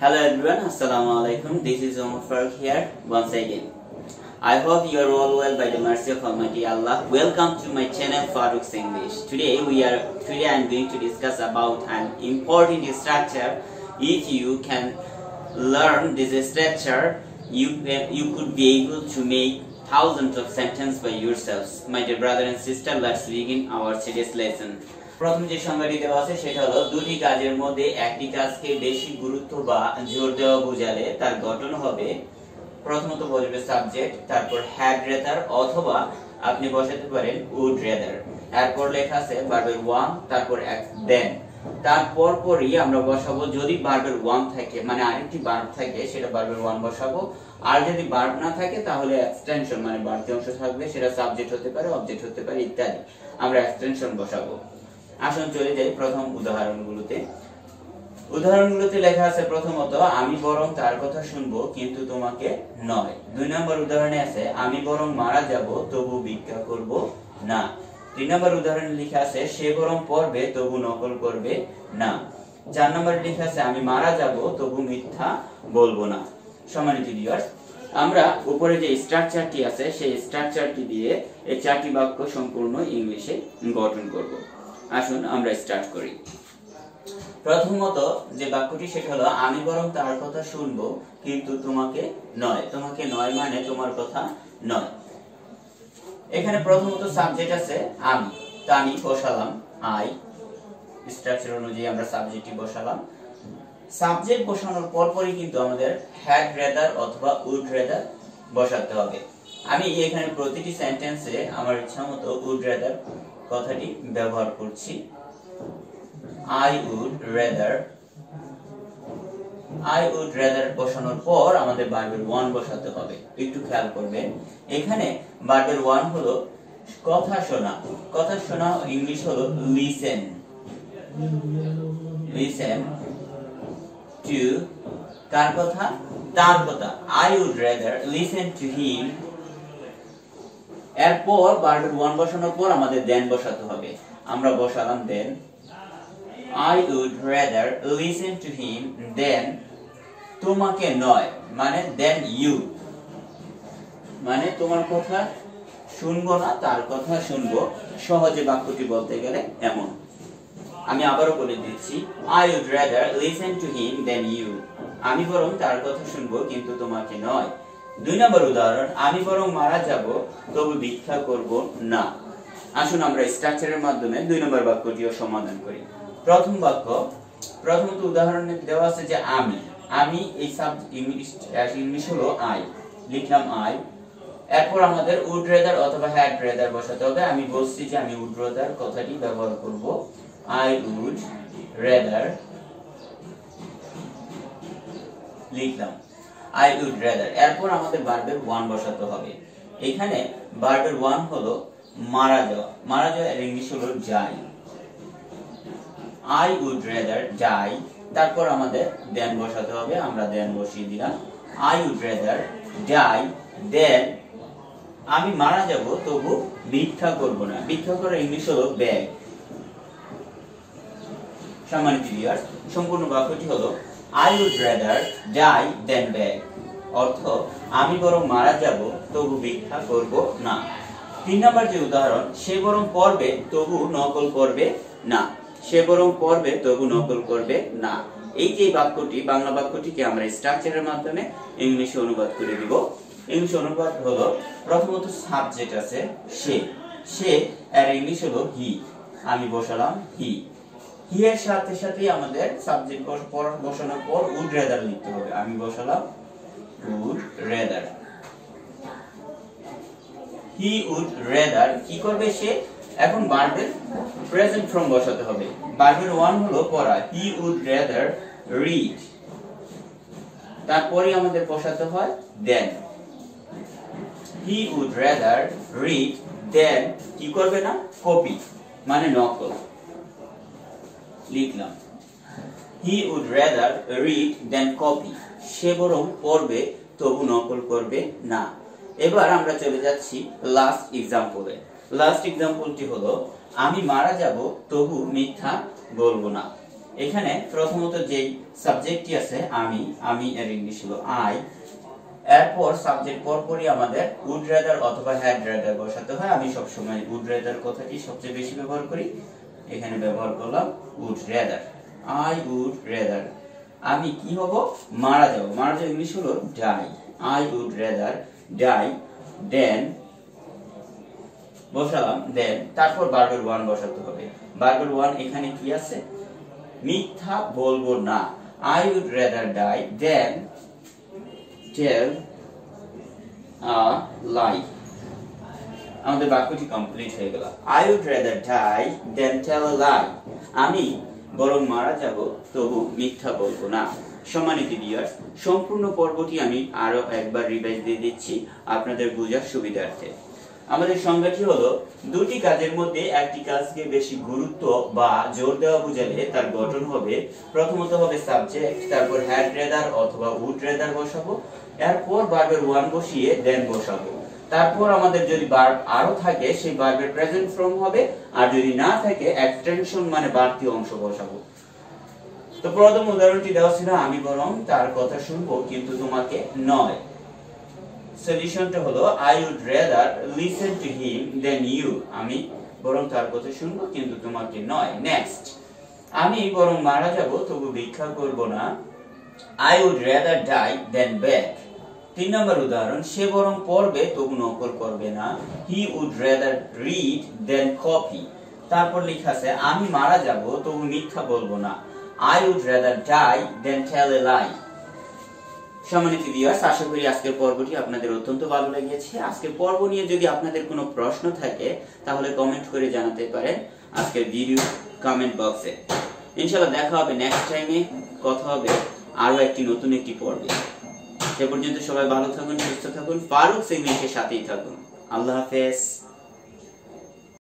Hello everyone, Assalamu alaikum. This is Faruk here once again. I hope you are all well by the mercy of Almighty Allah. Welcome to my channel Faruk's English. Today I am going to discuss about an important structure. If you can learn this structure, you could be able to make thousands of sentences by yourselves. My dear brother and sister, let's begin our today's lesson. প্রথম যে সংজ্ঞাটি দেওয়া আছে সেটা হলো দুটি কাজের মধ্যে একটি কাজকে বেশি গুরুত্ব বা জোর দেওয়া বোঝালে তার গঠন হবে প্রথমত বলবে সাবজেক্ট, তারপর হ্যাড রেদার অথবা আপনি বসাতে পারেন উড রেদার। এরপর লেখা আছে ভার্বের ওয়ান, তারপর দেন, তারপর পরই আমরা বসাবো যদি ভার্বের ওয়ান থাকে মানে আরেকটি ভার্ব থাকে সেটা ভার্বের ওয়ান বসাবো, আর যদি ভার্ব না থাকে তাহলে এক্সটেনশন মানে বাড়তি অংশ থাকবে, সেটা সাবজেক্ট হতে পারে, অবজেক্ট হতে পারে ইত্যাদি, আমরা এক্সটেনশন বসাবো। আসুন চলে যাই প্রথম উদাহরণগুলোতে। উদাহরণগুলোতে লেখা আছে প্রথমত আমি বরং তার কথা শুনবো কিন্তু তোমাকে নয়। 2 নম্বর উদাহরণে আছে আমি বরং মারা যাব তবু ভিক্ষা করব না। 3 নম্বর উদাহরণে লেখা আছে সে বরং পড়বে তবু নকল করবে না। 4 নম্বরে লেখা আছে আমি মারা যাব তবু মিথ্যা বলবো না। সম্মানিত ভিউয়ার্স, আমরা উপরে যে স্ট্রাকচারটি আছে সেই স্ট্রাকচারটি দিয়ে এই চারটি বাক্য সম্পূর্ণ ইংলিশে গঠন করব। আসুন আমরা স্টার্ট করি। প্রথমত যে বাক্যটি সেটা হলো আমি বরং তার কথা শুনবো কিন্তু তোমাকে নয়। তোমাকে নয় মানে তোমার কথা নয়। এখানে প্রথমত সাবজেক্ট আছে আমি, তা আমি বসালাম আই, স্ট্রাকচার অনুযায়ী আমরা সাবজেক্টটি বসালাম। সাবজেক্ট বসানোর পরপরই কিন্তু আমাদের হ্যাড রেদার অথবা উড রেদার বসাতে হবে। আমি এখানে প্রতিটি সেন্টেন্সে আমার ইচ্ছা মতো উড রেদার কথাটি ব্যবহার করছি। I would rather বসানোর পর আমাদের ভার্বের ওয়ান বসাতে হবে। একটু খেয়াল করবেন এখানে ভার্বের ওয়ান হলো কথা শোনা। কথা শোনা ইংলিশ হলো লিসেন। লিসেন টু কার কথা? তার কথা। I would rather listen to him। এরপর ভার্বের ওয়ান বসানোর পর আমাদের দেন বসাতে হবে। আমরা বসালাম দেন। I would rather listen to him than তোমাকে নয় মানে than you, মানে তোমার কথা শুনবো না তার কথা শুনবো। সহজে বাক্যটি বলতে গেলে এমন। আমি আবারও বলে দিচ্ছি I would rather listen to him than you। আমি বরং তার কথা শুনবো কিন্তু তোমাকে নয়। 2 নম্বর উদাহরণ আমি বরং মারা যাব তবু ভিক্ষা করব না। আসুন আমরা স্ট্রাকচারের মাধ্যমে 2 নম্বর বাক্যটিও সমাধান করি। প্রথম বাক্য, প্রথমত উদাহরণে দেওয়া আছে যে আমি এই ইংলিশ হলো আই, লিখলাম আই। এরপর আমাদের উড রেদার অথবা হ্যাড রেদার বসাতে হবে। আমি বলছি যে আমি উড রেদার কথাটি ব্যবহার করব। আই উড রেদার লিখলাম I would rather। এরপর আমাদের ভার্বের ওয়ান বসাতে হবে। এখানে ভার্বের ওয়ান হলো মারা যাওয়া। মারা যাওয়া এর ইংলিশ হলো যাই। I would rather যাই, তারপর আমাদের দেন বসাতে হবে। আমরা দেন বসিয়ে দিলাম। I would rather die then আমি মারা যাব তবু ভিক্ষা করব না। ভিক্ষা করার ইংলিশ হলো beg। সম্মানিত ভিউয়ার্স, সম্পূর্ণ বাক্যটি হলো I would rather die than beg। অর্থ আমি বরং মারা যাব তবু ভিক্ষা করব না। 3 নম্বর যে উদাহরণ সে বরং পড়বে তবু নকল করবে না। সে বরং পড়বে তবু নকল করবে না। এই যে বাক্যটি বাংলা বাক্যটিকে আমরা স্ট্রাকচারের মাধ্যমে ইংলিশে অনুবাদ করে দিব। ইংলিশ অনুবাদ হলো প্রথমত সাবজেক্ট আছে সে এর ইংলিশ হলো হি। আমি বসালাম হি। হি এর সাথে সাথে আমাদের সাবজেক্ট বসানোর পর উড রেদার লিখতে হবে। আমি বসালাম would rather. He would rather কি করবে সে? এখন ভার্বের প্রেজেন্ট ফর্ম বসাতে হবে। ভার্বের ওয়ান হলো পড়া। He would rather read. তারপরে আমাদের বসাতে হয় then. He would rather read then কি করবে না? কপি মানে নকল। লিখলাম he would rather read than copy। সে বরং পড়বে তবু নকল করবে না। এবার আমরা চলে যাচ্ছি লাস্ট এক্সাম্পলে। লাস্ট এক্সাম্পলটি হলো আমি মারা যাব তবু মিথ্যা বলবো না। এখানে প্রথমত যেই সাবজেক্টটি আছে আমি এর ইংলিশ হলো আই, এরপর সাবজেক্ট পরপরই আমাদের উড রেদার অথবা হ্যাড রেদার বসাতে হয়। আমি সবসময় উড রেদার কথাটি সবচেয়ে বেশি ব্যবহার করি, এখানে ব্যবহার করলাম would rather. I would rather, আমি কি হব, মারা যাব। মারা যাব ইংলিশ হলো die. I would rather die, then বসালাম দেন, তারপর ভার্বের ওয়ান বসাতে হবে। ভার্বের ওয়ান এখানে কি আছে, মিথ্যা বলবো না। আই উড রেদার ডাই দেন টেল আ লাই। আমাদের বাক্যটি কমপ্লিট হয়ে গেল। আই উড রেদার ডাই দেন টেল আ লাই, আমি বরং মারা যাব তবু মিথ্যা বলবো না। সম্মানিত ভিউয়ার্স, সম্পূর্ণ পর্বটি আমি আরো একবার রিভাইজ দিয়ে দিচ্ছি আপনাদের বোঝার সুবিধার্থে। আমাদের সংজ্ঞাটি হলো, দুটি কাজের মধ্যে একটি কাজকে বেশি গুরুত্ব বা জোর দেওয়া বোঝালে তার গঠন হবে, প্রথমত হবে সাবজেক্ট, তারপর হ্যাড রেদার অথবা উড রেদার বসাবো, এরপর ভার্বের ওয়ান বসিয়ে দেন বসাবো। তারপর আমাদের যদি ভার্ব আরো থাকে সেই ভার্বের প্রেজেন্ট ফর্ম হবে, আর যদি না থাকে এক্সটেনশন মানে বাড়তি অংশ বসাবো। তো প্রথম উদাহরণটি দেওয়া ছিল, আমি বরং তার কথা শুনবো কিন্তু তোমাকে নয়। সলিউশনটা হলো, I would rather listen to him than you, আমি বরং তার কথা শুনবো কিন্তু তোমাকে নয়। নেক্সট, আমি বরং মারা যাব তবু ভিক্ষা করব না। I would rather die than beg। 3 নম্বর উদাহরণ, সে বরং পড়বে তবু নকল করবে না। He would rather read than copy। তারপর লেখা আছে, আমি মারা যাব তবু মিথ্যা বলবো না। I would rather die than tell a lie। সম্মানিত ভিউয়ার্স, আশা করি আজকের পর্বটি আপনাদের অত্যন্ত ভালো লেগেছে। আজকের পর্ব নিয়ে যদি আপনাদের কোনো প্রশ্ন থাকে তাহলে কমেন্ট করে জানাতে পারেন আজকের ভিডিও কমেন্ট বক্সে। ইনশাআল্লাহ দেখা হবে নেক্সট টাইমে, কথা হবে আরো নতুন একটি পর্বে। সে পর্যন্ত সবাই ভালো থাকুন, সুস্থ থাকুন, ফারুক ইংলিশের সাথেই থাকুন। আল্লাহ হাফেজ।